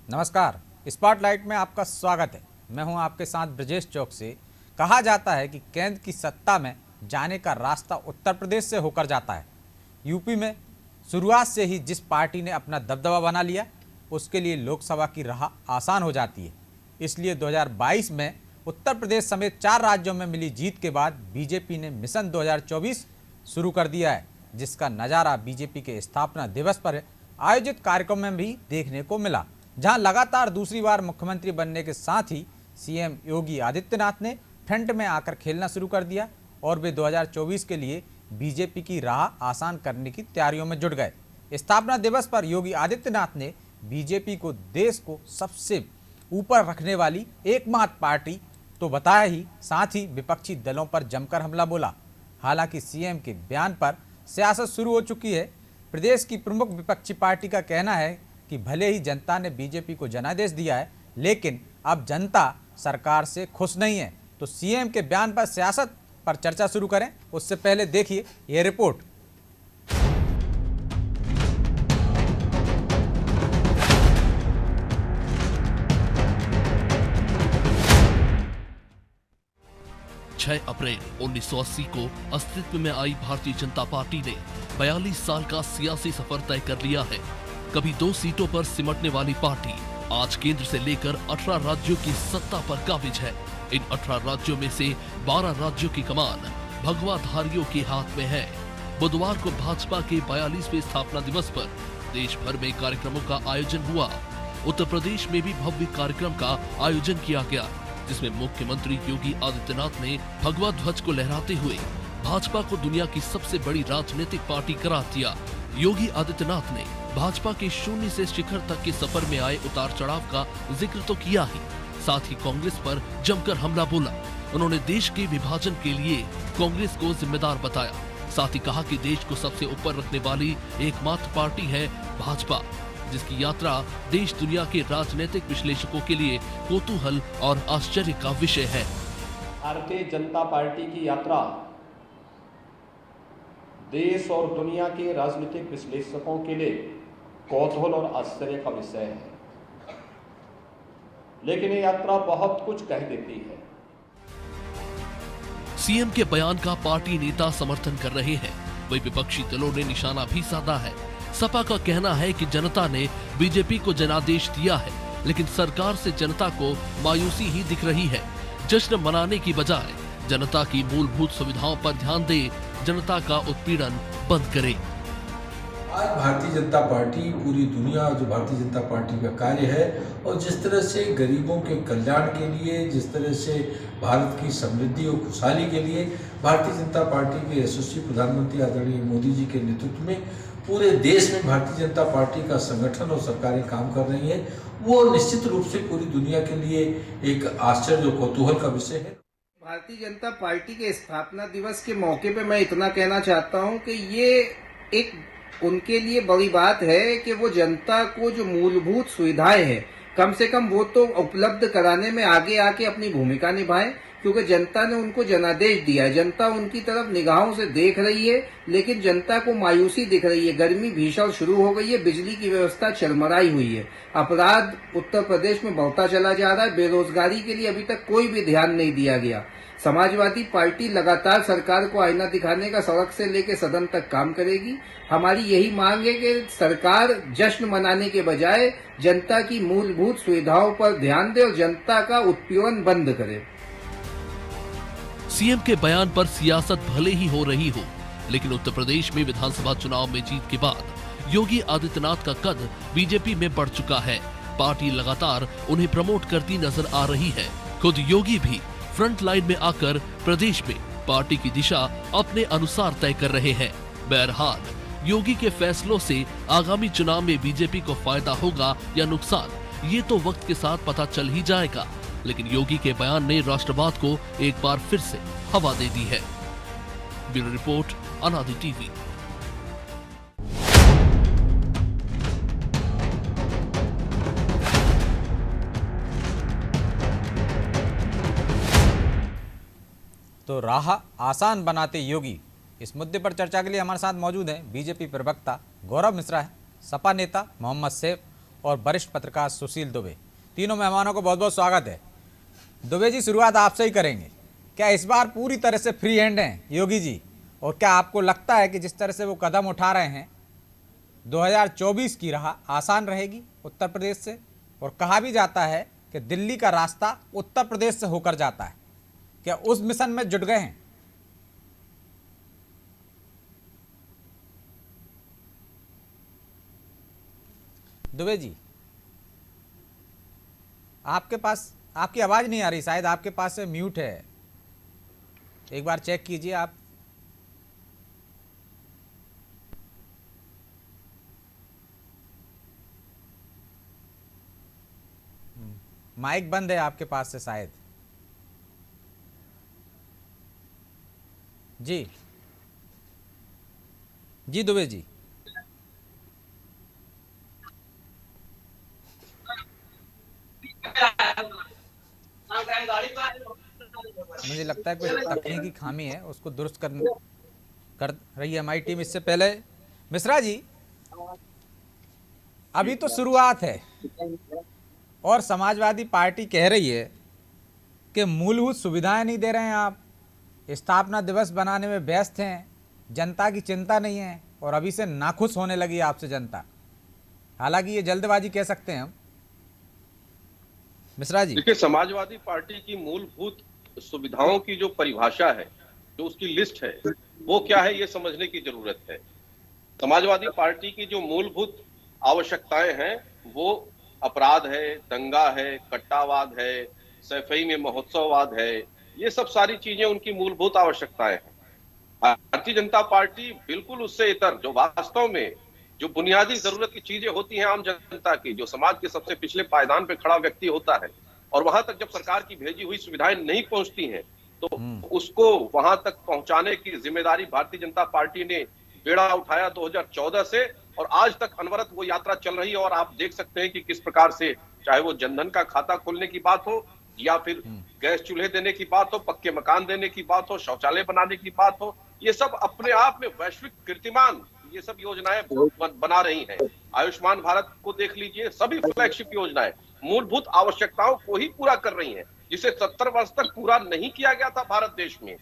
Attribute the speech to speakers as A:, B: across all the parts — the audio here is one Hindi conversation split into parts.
A: नमस्कार, स्पॉटलाइट में आपका स्वागत है। मैं हूं आपके साथ ब्रजेश चौक से। कहा जाता है कि केंद्र की सत्ता में जाने का रास्ता उत्तर प्रदेश से होकर जाता है। यूपी में शुरुआत से ही जिस पार्टी ने अपना दबदबा बना लिया, उसके लिए लोकसभा की राह आसान हो जाती है। इसलिए 2022 में उत्तर प्रदेश समेत 4 राज्यों में मिली जीत के बाद बीजेपी ने मिशन 2024 शुरू कर दिया है, जिसका नज़ारा बीजेपी के स्थापना दिवस पर आयोजित कार्यक्रम में भी देखने को मिला, जहां लगातार दूसरी बार मुख्यमंत्री बनने के साथ ही सीएम योगी आदित्यनाथ ने फ्रंट में आकर खेलना शुरू कर दिया और वे 2024 के लिए बीजेपी की राह आसान करने की तैयारियों में जुट गए। स्थापना दिवस पर योगी आदित्यनाथ ने बीजेपी को देश को सबसे ऊपर रखने वाली एकमात्र पार्टी तो बताया ही, साथ ही विपक्षी दलों पर जमकर हमला बोला। हालांकि सीएम के बयान पर सियासत शुरू हो चुकी है। प्रदेश की प्रमुख विपक्षी पार्टी का कहना है कि भले ही जनता ने बीजेपी को जनादेश दिया है, लेकिन अब जनता सरकार से खुश नहीं है। तो सीएम के बयान पर सियासत पर चर्चा शुरू करें, उससे पहले देखिए यह रिपोर्ट।
B: अप्रैल 1980 को अस्तित्व में आई भारतीय जनता पार्टी ने 42 साल का सियासी सफर तय कर लिया है। कभी 2 सीटों पर सिमटने वाली पार्टी आज केंद्र से लेकर 18 राज्यों की सत्ता पर काबिज है। इन 18 राज्यों में से 12 राज्यों की कमान भगवाधारियों के हाथ में है। बुधवार को भाजपा के 42वें स्थापना दिवस पर देश भर में कार्यक्रमों का आयोजन हुआ। उत्तर प्रदेश में भी भव्य कार्यक्रम का आयोजन किया गया, जिसमें मुख्यमंत्री योगी आदित्यनाथ ने भगवा ध्वज को लहराते हुए भाजपा को दुनिया की सबसे बड़ी राजनीतिक पार्टी करार दिया। योगी आदित्यनाथ ने भाजपा के शून्य से शिखर तक के सफर में आए उतार चढ़ाव का जिक्र तो किया ही, साथ ही कांग्रेस पर जमकर हमला बोला। उन्होंने देश के विभाजन के लिए कांग्रेस को जिम्मेदार बताया। साथ ही कहा कि देश को सबसे ऊपर रखने वाली एकमात्र पार्टी है भाजपा, जिसकी यात्रा देश दुनिया के राजनीतिक विश्लेषकों के लिए कौतूहल और आश्चर्य का विषय है।
C: भारतीय जनता पार्टी की यात्रा देश और दुनिया के राजनीतिक विश्लेषकों के लिए कौतूहल और आश्चर्य का विषय है, लेकिन ये यात्रा बहुत कुछ कह देती है।
B: सीएम के बयान का पार्टी नेता समर्थन कर रहे हैं, वही विपक्षी दलों ने निशाना भी साधा है। सपा का कहना है कि जनता ने बीजेपी को जनादेश दिया है, लेकिन सरकार से जनता को मायूसी ही दिख रही है। जश्न मनाने की बजाय जनता की मूलभूत सुविधाओं पर ध्यान दे, जनता का उत्पीड़न बंद करे।
D: आज भारतीय जनता पार्टी पूरी दुनिया जो भारतीय जनता पार्टी का कार्य है और जिस तरह से गरीबों के कल्याण के लिए, जिस तरह से भारत की समृद्धि और खुशहाली के लिए भारतीय जनता पार्टी के यशस्वी प्रधानमंत्री आदरणीय मोदी जी के नेतृत्व में पूरे देश में भारतीय जनता पार्टी का संगठन और सरकारें काम कर रही है, वो निश्चित रूप से पूरी दुनिया के लिए एक आश्चर्य और कौतूहल का विषय है।
E: भारतीय जनता पार्टी के स्थापना दिवस के मौके पे मैं इतना कहना चाहता हूं कि ये एक उनके लिए बड़ी बात है कि वो जनता को जो मूलभूत सुविधाएं हैं, कम से कम वो तो उपलब्ध कराने में आगे आके अपनी भूमिका निभाएं, क्योंकि जनता ने उनको जनादेश दिया है। जनता उनकी तरफ निगाहों से देख रही है, लेकिन जनता को मायूसी दिख रही है। गर्मी भीषण शुरू हो गई है, बिजली की व्यवस्था चरमराई हुई है, अपराध उत्तर प्रदेश में बढ़ता चला जा रहा है, बेरोजगारी के लिए अभी तक कोई भी ध्यान नहीं दिया गया। समाजवादी पार्टी लगातार सरकार को आईना दिखाने का सड़क से लेकर सदन तक काम करेगी। हमारी यही मांग है कि सरकार जश्न मनाने के बजाय जनता की मूलभूत सुविधाओं पर ध्यान दे और जनता का उत्पीड़न बंद करे।
B: सीएम के बयान पर सियासत भले ही हो रही हो, लेकिन उत्तर प्रदेश में विधानसभा चुनाव में जीत के बाद योगी आदित्यनाथ का कद बीजेपी में बढ़ चुका है। पार्टी लगातार उन्हें प्रमोट करती नजर आ रही है। खुद योगी भी फ्रंट लाइन में आकर प्रदेश में पार्टी की दिशा अपने अनुसार तय कर रहे हैं। बहरहाल योगी के फैसलों से आगामी चुनाव में बीजेपी को फायदा होगा या नुकसान, ये तो वक्त के साथ पता चल ही जाएगा। लेकिन योगी के बयान ने राष्ट्रवाद को एक बार फिर से हवा दे दी है। ब्यूरो रिपोर्ट, अनादि टीवी।
A: तो राह आसान बनाते योगी, इस मुद्दे पर चर्चा के लिए हमारे साथ मौजूद हैं बीजेपी प्रवक्ता गौरव मिश्रा है, सपा नेता मोहम्मद सैफ और वरिष्ठ पत्रकार सुशील दुबे। तीनों मेहमानों को बहुत बहुत स्वागत है। दुबे जी, शुरुआत आपसे ही करेंगे। क्या इस बार पूरी तरह से फ्री हैंड हैं योगी जी, और क्या आपको लगता है कि जिस तरह से वो कदम उठा रहे हैं 2024 की राह आसान रहेगी उत्तर प्रदेश से? और कहा भी जाता है कि दिल्ली का रास्ता उत्तर प्रदेश से होकर जाता है, क्या उस मिशन में जुट गए हैं? दुबे जी, आपके पास आपकी आवाज नहीं आ रही, शायद आपके पास से म्यूट है, एक बार चेक कीजिए आप। माइक बंद है आपके पास से शायद। जी जी दुबे जी, मुझे लगता है कुछ तकनीकी खामी है, उसको दुरुस्त कर रही है हमारी टीम। इससे पहले मिश्रा जी, अभी तो शुरुआत है और समाजवादी पार्टी कह रही है कि मूलभूत सुविधाएं नहीं दे रहे हैं आप, स्थापना दिवस बनाने में व्यस्त हैं, जनता की चिंता नहीं है और अभी से नाखुश होने लगी आपसे जनता। हालांकि ये जल्दबाजी कह सकते हैं हम। मिश्रा जी,
F: देखिए, समाजवादी पार्टी की मूलभूत सुविधाओं की जो परिभाषा है, जो उसकी लिस्ट है, वो क्या है ये समझने की जरूरत है। समाजवादी पार्टी की जो मूलभूत आवश्यकताएं हैं वो अपराध है, दंगा है, कट्टावाद है, सैफई में महोत्सववाद है, ये सब सारी चीजें उनकी मूलभूत आवश्यकताएं हैं। भारतीय जनता पार्टी बिल्कुल उससे इतर, जो वास्तव में जो बुनियादी जरूरत की चीजें होती हैं आम जनता की, जो समाज के सबसे पिछले पायदान पे खड़ा व्यक्ति होता है, और वहां तक जब सरकार की भेजी हुई सुविधाएं नहीं पहुंचती हैं तो उसको वहां तक पहुंचाने की जिम्मेदारी भारतीय जनता पार्टी ने बेड़ा उठाया 2014 से, और आज तक अनवरत वो यात्रा चल रही है। और आप देख सकते हैं कि किस प्रकार से, चाहे वो जनधन का खाता खोलने की बात हो, या फिर गैस चूल्हे देने की बात हो, पक्के मकान देने की बात हो, शौचालय बनाने की बात हो, ये सब अपने आप में वैश्विक कीर्तिमान ये सब योजनाएं बना रही हैं। आयुष्मान भारत को देख लीजिए, सभी फ्लैगशिप योजनाएं मूलभूत आवश्यकताओं को ही पूरा कर रही हैं, जिसे 70 वर्ष तक पूरा नहीं किया गया था भारत देश में।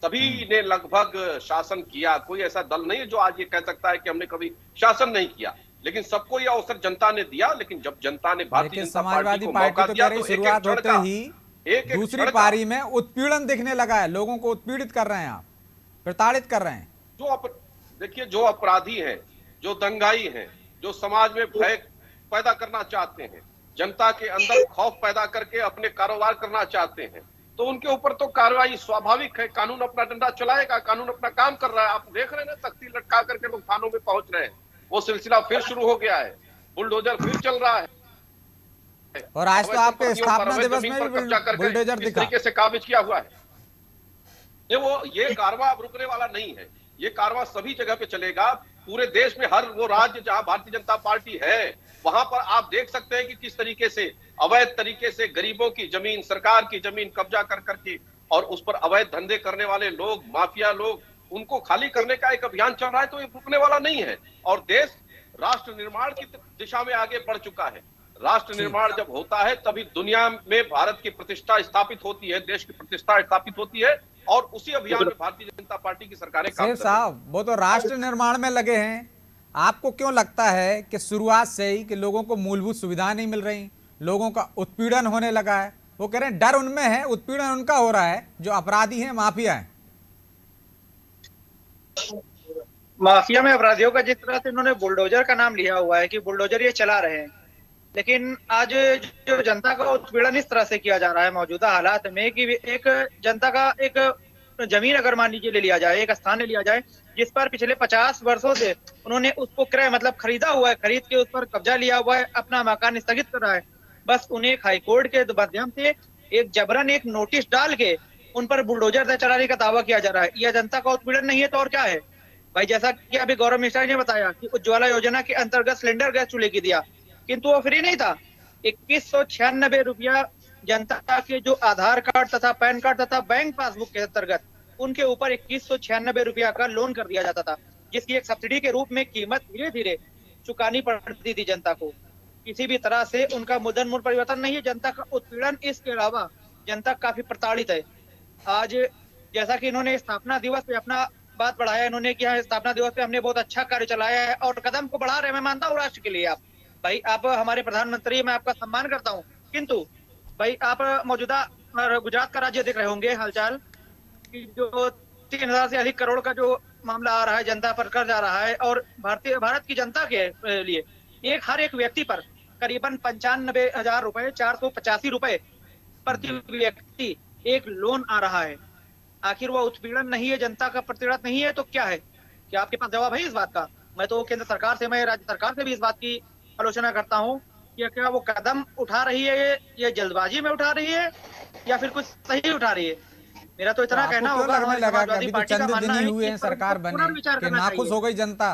F: सभी ने लगभग शासन किया, कोई ऐसा दल नहीं है जो आज ये कह सकता है कि हमने कभी शासन नहीं किया, लेकिन सबको यह अवसर जनता ने दिया। लेकिन जब जनता ने भारतीय जनता पार्टी को मौका दिया तो
A: शुरुआत होते ही दूसरी पारी में उत्पीड़न दिखने लगा है, लोगों को उत्पीड़ित कर रहे हैं आप, प्रताड़ित कर रहे हैं।
F: देखिए, जो अपराधी हैं, जो दंगाई हैं, जो समाज में भय पैदा करना चाहते हैं, जनता के अंदर खौफ पैदा करके अपने कारोबार करना चाहते हैं, तो उनके ऊपर तो कार्रवाई स्वाभाविक है। कानून अपना डंडा चलाएगा, कानून अपना काम कर रहा है। आप देख रहे हैं ना, तख्ती लटका करके लोग थानों में पहुंच रहे हैं, वो सिलसिला फिर शुरू हो गया है, बुलडोजर फिर चल रहा है।
A: और आज तो आपके स्थापना दिवस में भी बुलडोजर
F: इस तरीके से काबिज किया हुआ है। ये कारवां अब रुकने वाला नहीं है, ये कारवां सभी जगह पे चलेगा। पूरे देश में हर वो राज्य जहां भारतीय जनता पार्टी है, वहां पर आप देख सकते हैं कि किस तरीके से अवैध तरीके से गरीबों की जमीन, सरकार की जमीन कब्जा कर करके, और उस पर अवैध धंधे करने वाले लोग, माफिया लोग, उनको खाली करने का एक अभियान चल रहा है। तो ये रुकने वाला नहीं है, और देश राष्ट्र निर्माण की दिशा में आगे बढ़ चुका है। राष्ट्र निर्माण जब होता है तभी दुनिया में भारत की प्रतिष्ठा स्थापित होती है, देश की प्रतिष्ठा स्थापित होती है, और उसी अभियान में भारतीय जनता पार्टी की सरकारें काम कर रही हैं।
A: साहब, वो तो राष्ट्र निर्माण में लगे हैं। आपको क्यों लगता है कि शुरुआत से ही कि लोगों को मूलभूत सुविधाएं नहीं मिल रही, लोगों का उत्पीड़न होने लगा है? वो कह रहे हैं डर उनमें है, उत्पीड़न उनका हो रहा है, जो अपराधी हैं, माफिया हैं।
G: माफिया में अपराधियों का जिस तरह से इन्होंने बुलडोजर का नाम लिया हुआ है कि बुलडोजर ये चला रहे हैं, लेकिन आज जो जनता का उत्पीड़न इस तरह से किया जा रहा है मौजूदा हालात में कि एक जनता का एक जमीन अगर मान लीजिए ले लिया जाए, एक स्थान ले लिया जाए जिस पर पिछले 50 वर्षों से उन्होंने उसको क्रय मतलब खरीदा हुआ है, खरीद के उस पर कब्जा लिया हुआ है, अपना मकान स्थगित कर रहा है। बस उन्हें हाईकोर्ट के माध्यम से एक जबरन एक नोटिस डाल के उन पर बुलडोजर चलाने का दावा किया जा रहा है। यह जनता का उत्पीड़न नहीं है तो और क्या है भाई? जैसा कि अभी गौरव मिश्रा ने बताया कि उज्ज्वला योजना के अंतर्गत सिलेंडर गैस चूल्हे की दिया, किंतु वो फ्री नहीं था। 2196 रुपया जनता के जो आधार कार्ड तथा पैन कार्ड तथा बैंक पासबुक के अंतर्गत उनके ऊपर 2196 रुपया का लोन कर दिया जाता था, जिसकी एक सब्सिडी के रूप में कीमत धीरे धीरे चुकानी पड़ती थी जनता को। किसी भी तरह से उनका मुद्दन मूल परिवर्तन नहीं है। जनता का उत्पीड़न, इसके अलावा जनता काफी प्रताड़ित है। आज जैसा कि इन्होंने स्थापना दिवस पे अपना बात बढ़ाया, इन्होंने किया स्थापना दिवस पे हमने बहुत अच्छा कार्य चलाया है और कदम को बढ़ा रहे हैं। मैं मानता हूँ राष्ट्र के लिए आप भाई, आप हमारे प्रधानमंत्री, मैं आपका सम्मान करता हूँ, किंतु भाई आप मौजूदा गुजरात का राज्य देख रहे होंगे हालचाल कि जो 3,000 से अधिक करोड़ का जो मामला आ रहा है, जनता पर कर्ज आ रहा है, और भारत की जनता के लिए हर एक व्यक्ति पर करीबन 95,000 रुपए, 485 रुपए प्रति व्यक्ति एक लोन आ रहा है। आखिर वो उत्पीड़न नहीं है, जनता का प्रतिरोध नहीं है, तो क्या है? क्या आपके पास जवाब है इस बात का? मैं तो केंद्र सरकार से, मैं राज्य सरकार से भी इस बात की आलोचना करता हूँ कि क्या वो कदम उठा रही है, ये जल्दबाजी में उठा रही है या फिर कुछ सही उठा रही है? मेरा तो इतना कहना
A: आपको क्यों
G: होगा,
A: लगने
G: हमारी
A: लगा कि
G: समाजवादी
A: अभी तो
G: पार्टी का
A: चंद दिन
G: मानना
A: ही
G: है
A: हुए
G: कि
A: हैं सरकार बने
G: पुनर्विचार
A: कि
G: करना
A: नाखुश
G: चाहिए।
A: हो गई जनता?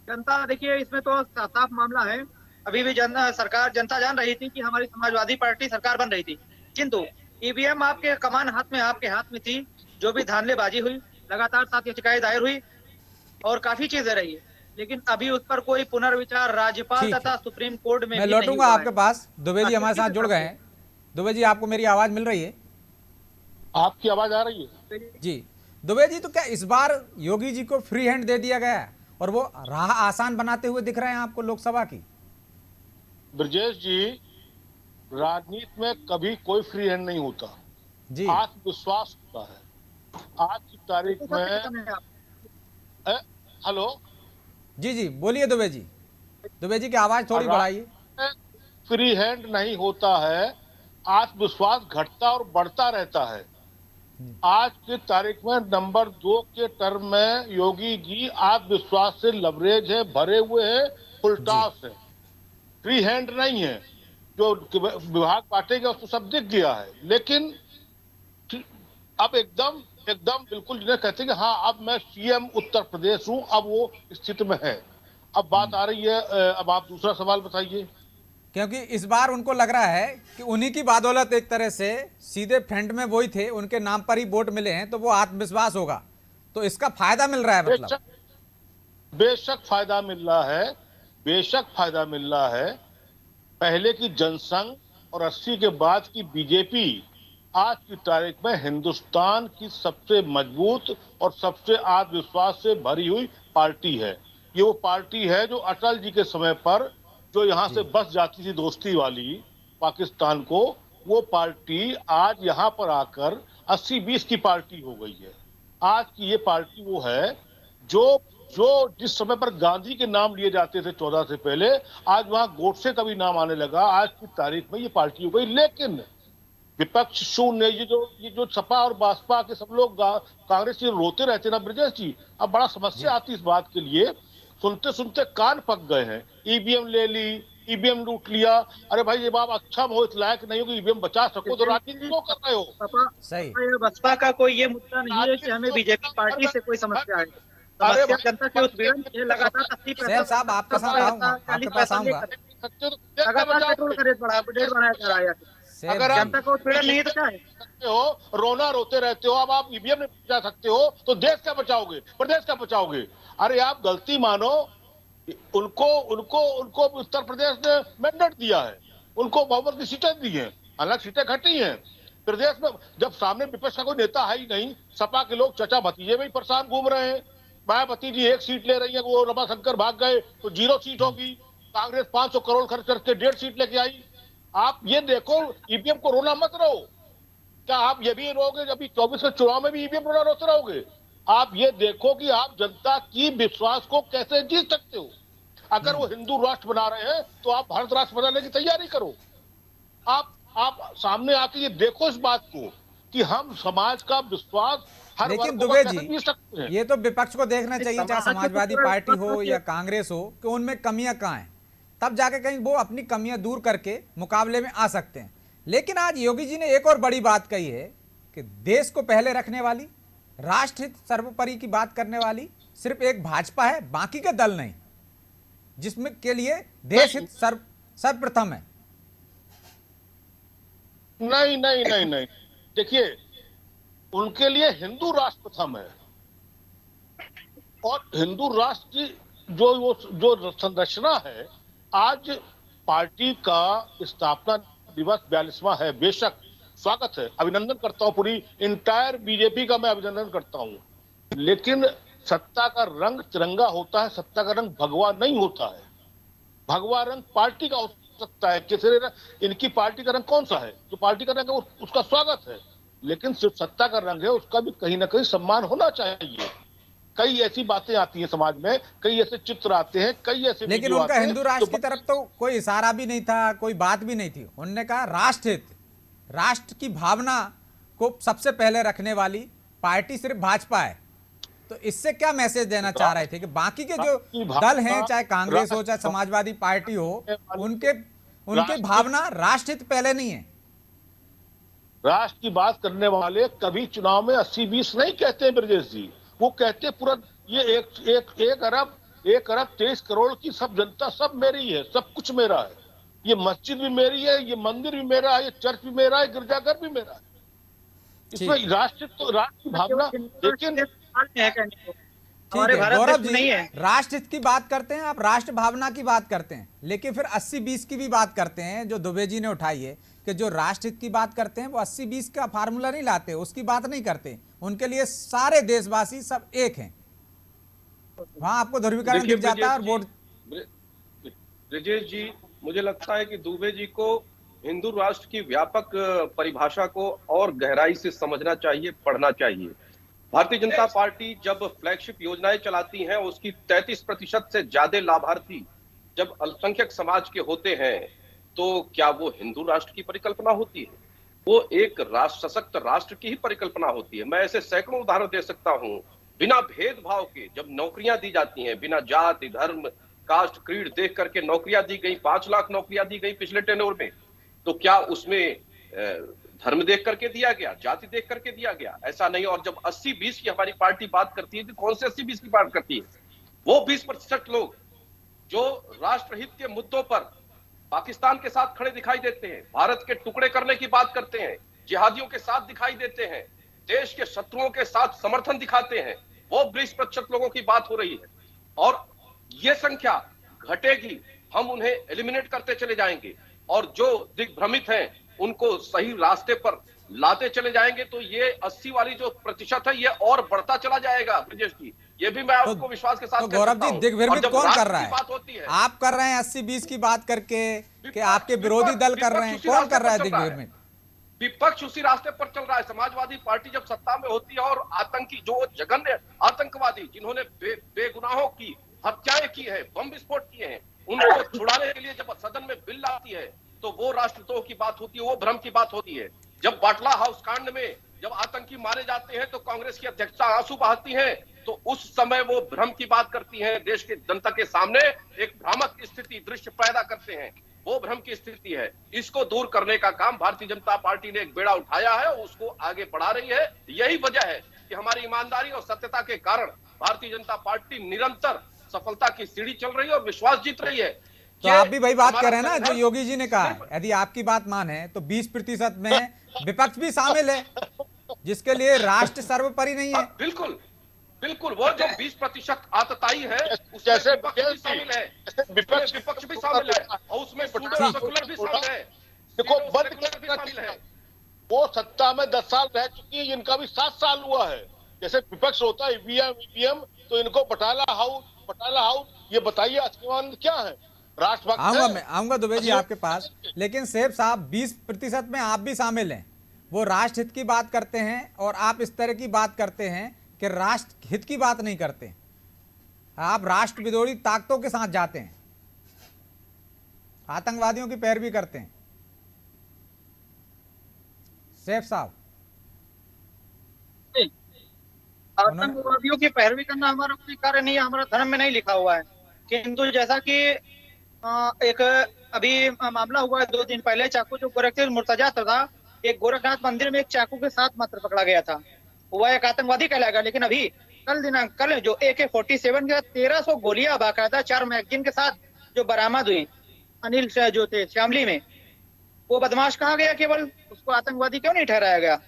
G: जनता देखिए, इसमें तो साफ मामला है। अभी भी जनता जान रही थी कि हमारी समाजवादी पार्टी सरकार बन रही थी, किंतु ईवीएम आपके कमान आपके हाथ में थी। जो भी धांधलेबाजी हुई, लगातार 7 याचिकाएं दायर हुई और काफी चीजें रही, लेकिन अभी उस पर कोई पुनर्विचार राज्यपाल
A: ठीक
G: तथा
A: है,
G: सुप्रीम कोर्ट में
A: मैं
G: भी नहीं
A: लौटूंगा
G: हुआ
A: आपके
G: है।
A: पास। दुबे जी
G: आखिर
A: हमारे
G: किस
A: साथ जुड़
G: हिसाब
A: गए
G: से?
A: हैं। दुबे जी, आपको मेरी आवाज मिल रही है?
H: आपकी आवाज आ रही है?
A: जी। दुबे जी, तो क्या इस बार योगी जी को फ्री हैंड दे दिया गया है और वो राह आसान बनाते हुए दिख रहे हैं आपको लोकसभा की?
H: ब्रजेश जी, राजनीति में कभी कोई फ्री हैंड नहीं होता,
A: जी
H: आत्मविश्वास होता है। आज की तारीख में हेलो,
A: जी जी, बोलिए दुबे जी। दुबे जी की आवाज थोड़ी बढ़ाइए।
H: फ्री हैंड नहीं होता है, आत्मविश्वास घटता और बढ़ता रहता है। आज की तारीख में नंबर 2 के टर्म में योगी जी आत्मविश्वास से लवरेज है, भरे हुए हैं, फुलटास है, फ्री हैंड नहीं है। जो विभाग बांटेगा उसको सब दिख गया है, लेकिन अब एकदम बिल्कुल जिन्हें कहते हैं कि हाँ अब मैं सीएम उत्तर प्रदेश हूं, अब वो स्थिति में है। अब बात आ रही है, अब आप दूसरा सवाल बताइए।
A: क्योंकि इस बार उनको लग रहा है कि उन्हीं की बदौलत एक तरह से सीधे फ्रंट में वही थे, उनके नाम पर ही वोट मिले हैं, तो वो आत्मविश्वास होगा, तो इसका फायदा मिल रहा है। मतलब
H: बेशक फायदा मिल रहा है, बेशक फायदा मिल रहा है। पहले की जनसंघ और 80 के बाद की बीजेपी आज की तारीख में हिंदुस्तान की सबसे मजबूत और सबसे आत्मविश्वास से भरी हुई पार्टी है। ये वो पार्टी है जो अटल जी के समय पर जो यहाँ से बस जाती थी दोस्ती वाली पाकिस्तान को, वो पार्टी आज यहाँ पर आकर 80-20 की पार्टी हो गई है। आज की ये पार्टी वो है जो जिस समय पर गांधी के नाम लिए जाते थे 14 से पहले, आज वहां गोडसे का भी नाम आने लगा। आज की तारीख में ये पार्टी हो गई। लेकिन विपक्ष शून्य, ये जो सपा और बासपा के सब लोग कांग्रेस से रोते रहते ना ब्रजेश जी, अब बड़ा समस्या आती इस बात के लिए, सुनते सुनते कान पक गए हैं। ईवीएम ले ली, ईवीएम लूट लिया। अरे भाई, ये बात अच्छा हो, इस लायक नहीं हो कि ईवीएम बचा सको, तो राजनीति क्यों कर रहे हो?
A: सही।
G: बसपा का कोई ये मुद्दा नहीं है कि हमें बीजेपी पार्टी से कोई समस्या है। समस्या जनता के उत्पीड़न ये लगातार 80%
A: सैफ साहब, आपके साथ आऊंगा, आपके पास आऊंगा।
G: लगातार पेट्रोल का रेट बढ़ाया जा रहा है।
H: अगर आप
G: जनता को उत्पीड़न नहीं है तो क्या है?
H: हो, रोना रोते रहते हो, अब आप ईवीएम नहीं बचा सकते हो तो देश क्या बचाओगे, प्रदेश क्या बचाओगे? अरे आप गलती मानो, उनको उत्तर प्रदेश ने मैंडेट दिया है, उनको बहुमत की सीटें दी हैं, हालांकि सीटें घटी हैं। प्रदेश में जब सामने विपक्ष का कोई नेता है ही नहीं, सपा के लोग चचा भतीजे में ही परेशान घूम रहे हैं। मायावती जी 1 सीट ले रही है, वो रमाशंकर भाग गए तो 0 सीट होगी। कांग्रेस 500 करोड़ खर्च करके 1.5 सीट लेके आई। आप ये देखो, ईवीएम को रोना मत रहो। क्या आप ये भी रहोगे अभी 24 के चुनाव में भी ईवीएम रोना रोते रहोगे? आप ये देखो कि आप जनता की विश्वास को कैसे जीत सकते हो। अगर वो हिंदू राष्ट्र बना रहे हैं तो आप भारत राष्ट्र बनाने की तैयारी करो। आप सामने आके ये देखो इस बात को कि हम समाज का विश्वास हर
A: लेकिन
H: वर्ग को
A: दुबे
H: कैसे
A: जी,
H: जीत सकते हैं।
A: ये तो विपक्ष को देखना चाहिए, चाहे समाजवादी पार्टी हो या कांग्रेस हो, कि उनमें कमियां कहाँ हैं, तब जाके कहीं वो अपनी कमियां दूर करके मुकाबले में आ सकते हैं। लेकिन आज योगी जी ने एक और बड़ी बात कही है कि देश को पहले रखने वाली, राष्ट्रहित सर्वोपरि की बात करने वाली सिर्फ एक भाजपा है, बाकी के दल नहीं, जिसमें के लिए देश हित सर्वप्रथम है।
H: नहीं, देखिए, उनके लिए हिंदू राष्ट्र प्रथम है और हिंदू राष्ट्र की जो संरचना है, आज पार्टी का स्थापना दिवस 42वां है, बेशक स्वागत है, अभिनंदन करता हूं, पूरी इंटायर बीजेपी का मैं अभिनंदन करता हूं, लेकिन सत्ता का रंग तिरंगा होता है, सत्ता का रंग भगवा नहीं होता है। भगवा रंग पार्टी का हो सकता है, किसी इनकी पार्टी का रंग कौन सा है, जो पार्टी का रंग है उसका स्वागत है, लेकिन सिर्फ सत्ता का रंग है उसका भी कहीं ना कहीं सम्मान होना चाहिए। कई ऐसी बातें आती हैं समाज में, कई ऐसे चित्र आते हैं, कई ऐसे
A: लेकिन
H: वीडियो
A: उनका
H: आते हैं,
A: हिंदू राष्ट्र की तरफ तो कोई इशारा भी नहीं था, कोई बात भी नहीं थी। उन्होंने कहा राष्ट्र हित, राष्ट्र की भावना को सबसे पहले रखने वाली पार्टी सिर्फ भाजपा है। तो इससे क्या मैसेज देना चाह रहे थे कि बाकी के जो दल हैं, चाहे कांग्रेस हो चाहे समाजवादी पार्टी हो, उनके भावना राष्ट्र हित पहले नहीं है।
H: राष्ट्र की बात करने वाले कभी चुनाव में 80-20 नहीं कहते हैं ब्रजेश जी, वो कहते पूरा ये एक अरब 23 करोड़ की सब जनता सब मेरी है, सब कुछ मेरा है, ये मस्जिद भी मेरी है, ये मंदिर भी मेरा है, ये चर्च भी मेरा है, गिरजाघर भी मेरा है। इसमें राष्ट्र की भावना, लेकिन
A: ठीक है गौरव जी, राष्ट्र हित की बात करते हैं आप, राष्ट्र भावना की बात करते हैं, लेकिन फिर 80-20 की भी बात करते हैं जो दुबे जी ने उठाई है कि जो राष्ट्र हित की बात करते हैं वो 80-20 का फार्मूला नहीं लाते, उसकी बात नहीं करते। उनके लिए सारे देशवासी सब एक हैं, वहां आपको ध्रुवीकरण दिख जाता है। और वोट
F: ब्रजेश जी, मुझे लगता है कि दुबे जी को हिंदू राष्ट्र की व्यापक परिभाषा को और गहराई से समझना चाहिए, पढ़ना चाहिए। भारतीय जनता पार्टी जब फ्लैगशिप योजनाएं चलाती है, उसकी 33% से ज्यादा लाभार्थी जब अल्पसंख्यक समाज के होते हैं, तो क्या वो हिंदू राष्ट्र की परिकल्पना होती है? वो एक राष्ट्र, सशक्त राष्ट्र की ही परिकल्पना होती है। मैं ऐसे सैकड़ों उदाहरण दे सकता हूं। बिना भेदभाव के जब नौकरियां दी जाती हैं, बिना जाति धर्म कास्ट क्रीड देख करके नौकरियां दी गई, 5 लाख नौकरियां दी गई पिछले टेन्योर में, तो क्या उसमें धर्म देख करके दिया गया, जाति देख करके दिया गया? ऐसा नहीं। और जब 80-20 की हमारी पार्टी बात करती है, तो कौन से 80-20 की बात करती है? वो 20% लोग जो राष्ट्रहित के मुद्दों पर पाकिस्तान के साथ खड़े दिखाई देते हैं, भारत के टुकड़े करने की बात करते हैं, जिहादियों के साथ दिखाई देते हैं, देश के शत्रुओं के साथ समर्थन दिखाते हैं, वो 20% लोगों की बात हो रही है। और ये संख्या घटेगी, हम उन्हें एलिमिनेट करते चले जाएंगे, और जो दिग्भ्रमित हैं उनको सही रास्ते पर लाते चले जाएंगे, तो ये 80 वाली जो प्रतिशत है ये और बढ़ता चला जाएगा ब्रजेश जी। ये भी मैं आपको विश्वास के साथ
A: तो गौरव जी, दिग्भ्रमित कौन कर रहा है?
F: बात होती है,
A: आप कर रहे हैं 80-20 की बात करके, कि आपके विरोधी दल कर रहे हैं? कौन कर रहा है दिग्भ्रमित?
F: विपक्ष उसी रास्ते पर चल रहा है। समाजवादी पार्टी जब सत्ता में होती है और आतंकी, जो जघन्य आतंकवादी जिन्होंने बेगुनाहों की हत्याएं की है, बम विस्फोट किए हैं, उनको छुड़ाने के लिए जब सदन में बिल आती है, तो वो राष्ट्रद्रोह की बात होती है, वो भ्रम की बात होती है। जब बाटला हाउस कांड में जब आतंकी मारे जाते हैं, तो कांग्रेस की अध्यक्षता आंसू बहाती है, तो उस समय वो भ्रम की बात करती है, देश की जनता के सामने एक भ्रामक स्थिति, दृश्य पैदा करते हैं, वो भ्रम की स्थिति है। इसको दूर करने का काम भारतीय जनता पार्टी ने एक बेड़ा उठाया है, उसको आगे बढ़ा रही है। यही वजह है कि हमारी ईमानदारी और सत्यता के कारण भारतीय जनता पार्टी निरंतर सफलता की सीढ़ी चल रही है और विश्वास जीत रही है।
A: तो आप भी वही बात कर रहे हैं ना जो योगी जी ने कहा है। यदि आपकी बात माने तो 20% में विपक्ष भी शामिल है, जिसके लिए राष्ट्र सर्वोपरि नहीं है।
F: बिल्कुल बिल्कुल, वो जो 20% आतताई है उसमें विपक्ष भी शामिल है, विपक्ष भी शामिल है, और उसमें सेकुलर भी शामिल है।
H: देखो, बंद शामिल है। वो सत्ता में 10 साल रह चुकी है, इनका भी 7 साल हुआ है। जैसे विपक्ष होता है ईवीएम, तो इनको बटाला हाउस, ये बताइए आसमान क्या है?
A: आऊंगा दुबे जी आपके पास, लेकिन सेब साहब 20% में आप भी शामिल हैं। वो राष्ट्र हित की बात करते हैं और आप इस तरह की बात करते हैं कि राष्ट्र हित की बात नहीं करते। आप राष्ट्र विरोधी ताकतों के साथ जाते हैं, आतंकवादियों की पैरवी करते हैं। सेब साहब,
G: आतंकवादियों की पैरवी करना हमारा कोई कार्य नहीं है, हमारा धर्म में नहीं लिखा हुआ है। किंतु जैसा कि एक अभी मामला हुआ है 2 दिन पहले, चाकू जो गोरखपुर मुर्तजा था, एक गोरखनाथ मंदिर में एक चाकू के साथ मात्र पकड़ा गया था, वह एक आतंकवादी कहलाएगा। लेकिन अभी कल जो AK-47 के 1300 गोलियां बाकायदा 4 मैगजीन के साथ जो बरामद हुई अनिल जो थे शामली में, वो बदमाश कहा गया, केवल उसको आतंकवादी क्यों नहीं ठहराया गया?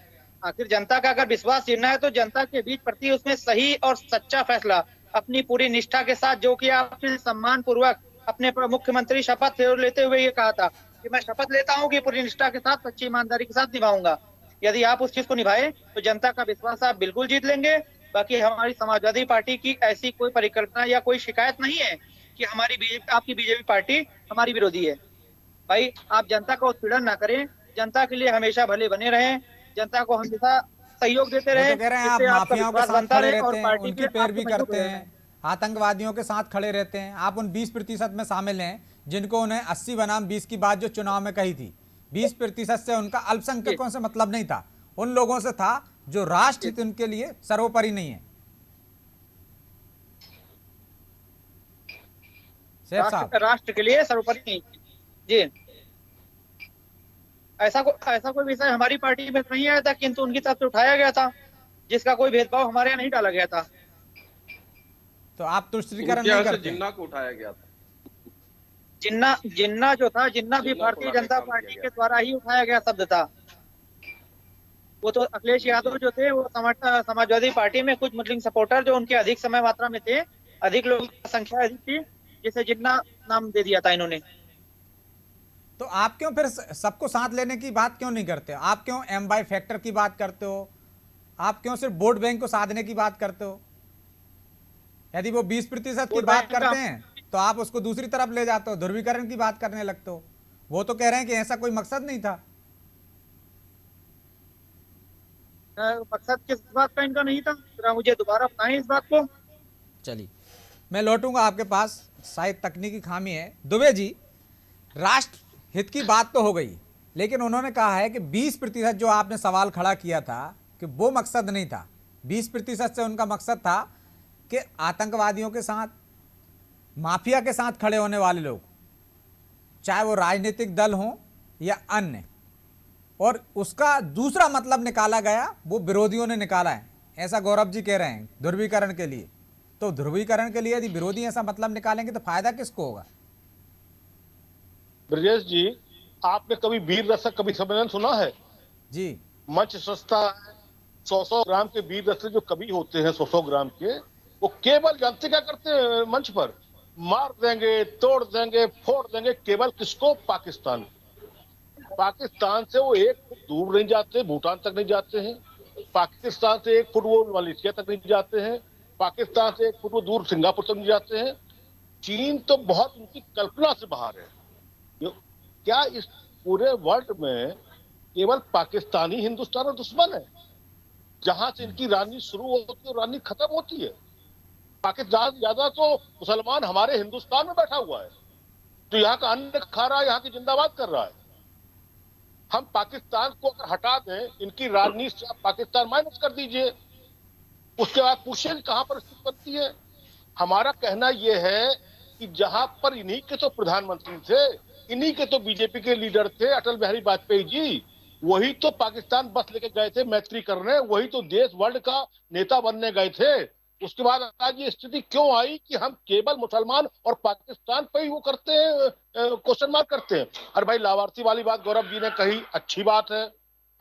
G: आखिर जनता का अगर विश्वास जीतना है तो जनता के बीच प्रति उसमें सही और सच्चा फैसला अपनी पूरी निष्ठा के साथ, जो कि आपने सम्मान पूर्वक अपने मुख्यमंत्री शपथ लेते हुए ये कहा था कि मैं शपथ लेता हूं कि पूरी निष्ठा के साथ, सच्ची ईमानदारी के साथ निभाऊंगा। यदि आप उस चीज को निभाए तो जनता का विश्वास आप बिल्कुल जीत लेंगे। बाकी हमारी समाजवादी पार्टी की ऐसी कोई परिकल्पना या कोई शिकायत नहीं है कि हमारी बीजेपी, आपकी बीजेपी पार्टी हमारी विरोधी है। भाई, आप जनता का उत्पीड़न ना करें, जनता के लिए हमेशा भले बने रहें, जनता को हमेशा सहयोग देते
A: वो
G: रहे,
A: तो कह रहे हैं आप
G: जिससे आपका
A: माफियाओं के
G: विश्वास
A: साथ
G: बनता
A: खड़े
G: रहे और
A: रहते हैं,
G: पार्टी
A: उनकी
G: के
A: पैरवी
G: आपको
A: करते
G: सहयोग
A: हैं, आतंकवादियों के साथ खड़े रहते हैं। आप उन 20% में शामिल हैं जिनको उन्हें 80 बनाम 20 की बात जो चुनाव में कही थी, 20% से उनका अल्पसंख्यकों से मतलब नहीं था, उन लोगों से था जो राष्ट्र हित उनके लिए सर्वोपरि नहीं है। शेख साहब,
G: राष्ट्र के लिए सर्वोपरि नहीं जी। ऐसा कोई विषय हमारी पार्टी में नहीं आया था, किंतु उनकी तरफ से उठाया गया था, जिसका कोई भेदभाव हमारे यहाँ नहीं डाला गया था।
A: तो आप तुष्टीकरण
F: उनके
A: नहीं
F: यहाँ से
A: करते?
F: जिन्ना को उठाया गया था।
G: जिन्ना जो था, जिन्ना भी
F: जिन्ना
G: भारतीय
F: को
G: जनता
F: काम
G: पार्टी
F: किया
G: के
F: गया।
G: द्वारा ही उठाया गया शब्द था। वो तो अखिलेश यादव जो थे, वो समाजवादी पार्टी में कुछ मुस्लिम सपोर्टर जो उनके अधिक समय मात्रा में थे, अधिक लोगों की संख्या अधिक थी, जिसे जिन्ना नाम दे दिया था इन्होंने।
A: तो आप क्यों फिर सबको साथ लेने की बात क्यों नहीं करते? आप क्यों एम बाई फैक्टर की बात करते हो? आप क्यों सिर्फ वोट बैंक को साधने की बात करते हो? यदि वो 20% की बात करते हैं तो आप उसको दूसरी तरफ ले जाते हो, ध्रुवीकरण की बात करने लगते हो। वो तो कह रहे हैं कि ऐसा कोई मकसद नहीं था।
G: मकसद किस बात का इनका नहीं था, जरा मुझे दोबारा बताएं इस बात को।
A: चलिए, मैं लौटूंगा आपके पास, शायद तकनीकी खामी है। दुबे जी, राष्ट्र हित की बात तो हो गई, लेकिन उन्होंने कहा है कि 20% जो आपने सवाल खड़ा किया था कि वो मकसद नहीं था। 20% से उनका मकसद था कि आतंकवादियों के साथ, माफिया के साथ खड़े होने वाले लोग, चाहे वो राजनीतिक दल हों या अन्य, और उसका दूसरा मतलब निकाला गया, वो विरोधियों ने निकाला है, ऐसा गौरव जी कह रहे हैं ध्रुवीकरण के लिए। तो ध्रुवीकरण के लिए यदि विरोधी ऐसा मतलब निकालेंगे तो फायदा किसको होगा?
H: ब्रजेश जी, आपने कभी वीर रस कभी सम्मेलन सुना है?
A: जी,
H: मंच सस्ता है। 100 ग्राम के वीर रस जो कभी होते हैं, 100 ग्राम के, वो केवल जानते क्या करते हैं? मंच पर मार देंगे, तोड़ देंगे, फोड़ देंगे। केवल किसको? पाकिस्तान। पाकिस्तान से वो 1 फुट दूर नहीं जाते, भूटान तक नहीं जाते हैं। पाकिस्तान से 1 फुट वो मलेशिया तक नहीं जाते हैं। पाकिस्तान से 1 फुट वो दूर सिंगापुर तक नहीं जाते हैं। चीन तो बहुत उनकी कल्पना से बाहर है। क्या इस पूरे वर्ल्ड में केवल पाकिस्तान ही हिंदुस्तान और दुश्मन है? जहां से इनकी राजनीति शुरू होती है और राजनीति खत्म होती है। पाकिस्तान ज्यादा तो मुसलमान हमारे हिंदुस्तान में बैठा हुआ है, तो यहाँ का अन्न खा रहा है, यहाँ की जिंदाबाद कर रहा है। हम पाकिस्तान को अगर हटा दें इनकी राजनीति से, आप पाकिस्तान माइनस कर दीजिए, उसके बाद पूछिए कि कहां पर स्थिति बनती है। हमारा कहना यह है कि जहां पर इन्हीं के तो प्रधानमंत्री थे, इन्हीं के तो बीजेपी के लीडर थे, अटल बिहारी वाजपेयी जी, वही तो पाकिस्तान बस लेके गए थे मैत्री करने, वही तो देश वर्ल्ड का नेता बनने गए थे। उसके बाद आज ये स्थिति क्यों आई कि हम केवल मुसलमान और पाकिस्तान पे ही वो करते हैं, क्वेश्चन मार्क करते हैं। अरे भाई, लाभार्थी वाली बात गौरव जी ने कही, अच्छी बात है,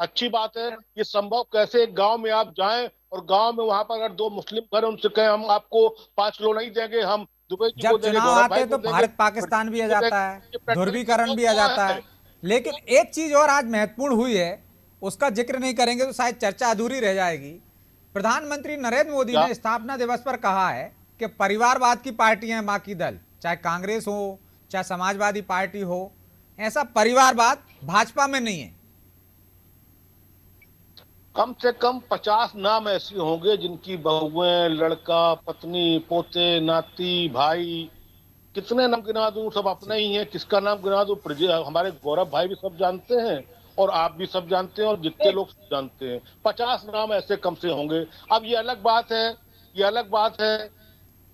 H: अच्छी बात है। ये संभव कैसे? एक गांव में आप जाएं और गांव में वहां पर अगर 2 मुस्लिम घर, उनसे कहें हम आपको 5 किलो नहीं देंगे, हम दुबई जी को
A: जब
H: देंगे,
A: चुनाव
H: गौरव
A: आते
H: भाई
A: हैं तो
H: को देंगे,
A: भारत पाकिस्तान भी आ जाता है, ध्रुवीकरण भी आ जाता है। लेकिन एक चीज और आज महत्वपूर्ण हुई है, उसका जिक्र नहीं करेंगे तो शायद चर्चा अधूरी रह जाएगी। प्रधानमंत्री नरेंद्र मोदी ने स्थापना दिवस पर कहा है कि परिवारवाद की पार्टियां हैं बाकी दल, चाहे कांग्रेस हो चाहे समाजवादी पार्टी हो, ऐसा परिवारवाद भाजपा में नहीं है।
H: कम से कम 50 नाम ऐसे होंगे जिनकी बहुएं, लड़का, पत्नी, पोते, नाती, भाई, कितने नाम गिना दूं, सब अपने ही हैं। किसका नाम गिना दूं? हमारे गौरव भाई भी सब जानते हैं और आप भी सब जानते हैं और जितने लोग सब जानते हैं। 50 नाम ऐसे कम से होंगे। अब ये अलग बात है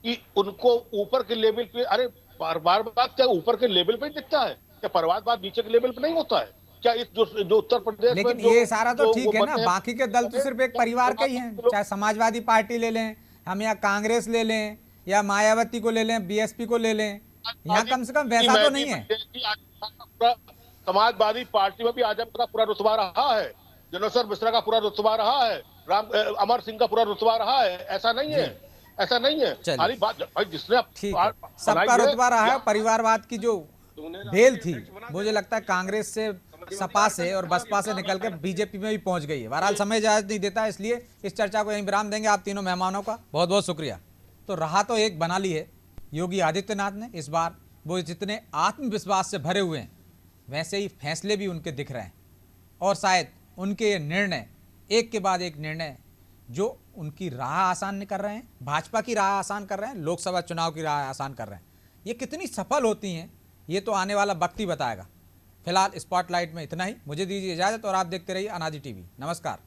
H: कि उनको ऊपर के लेवल पे, अरे बार बात क्या ऊपर के लेवल पे दिखता है क्या? परिवारवाद नीचे के लेवल पे नहीं होता है क्या? इस जो उत्तर प्रदेश
A: लेकिन
H: में
A: ये सारा तो ठीक है ना, बाकी के दल तो सिर्फ एक परिवार के ही हैं, चाहे समाजवादी पार्टी ले लें हम, या कांग्रेस ले लें, या मायावती को ले लें, बीएसपी को ले लें, यहाँ कम से कम वैसा तो नहीं है।
H: समाजवादी पार्टी में भी आजम का पूरा रुतबा रहा है, जनरल मिश्रा का पूरा रुतबा रहा है, अमर सिंह का पूरा रुतबा रहा है। ऐसा नहीं है, ऐसा नहीं है।
A: चलिए।
H: सारी बात भाई जिसने
A: ठीक है, सबका रुतबा रहा है। परिवारवाद की जो बेल थी मुझे लगता है कांग्रेस से, सपा से और बसपा से निकल के बीजेपी में भी पहुंच गई है। बहरहाल समय इजाजत नहीं देता, इसलिए इस चर्चा को यहीं विराम देंगे। आप तीनों मेहमानों का बहुत बहुत शुक्रिया। तो राह तो एक बना ली है योगी आदित्यनाथ ने। इस बार वो जितने आत्मविश्वास से भरे हुए हैं वैसे ही फैसले भी उनके दिख रहे हैं, और शायद उनके ये निर्णय एक के बाद एक निर्णय जो उनकी राह आसान कर रहे हैं, भाजपा की राह आसान कर रहे हैं, लोकसभा चुनाव की राह आसान कर रहे हैं। ये कितनी सफल होती हैं ये तो आने वाला वक्त ही बताएगा। फिलहाल स्पॉटलाइट में इतना ही। मुझे दीजिए इजाज़त और आप देखते रहिए अनाजी टीवी। नमस्कार।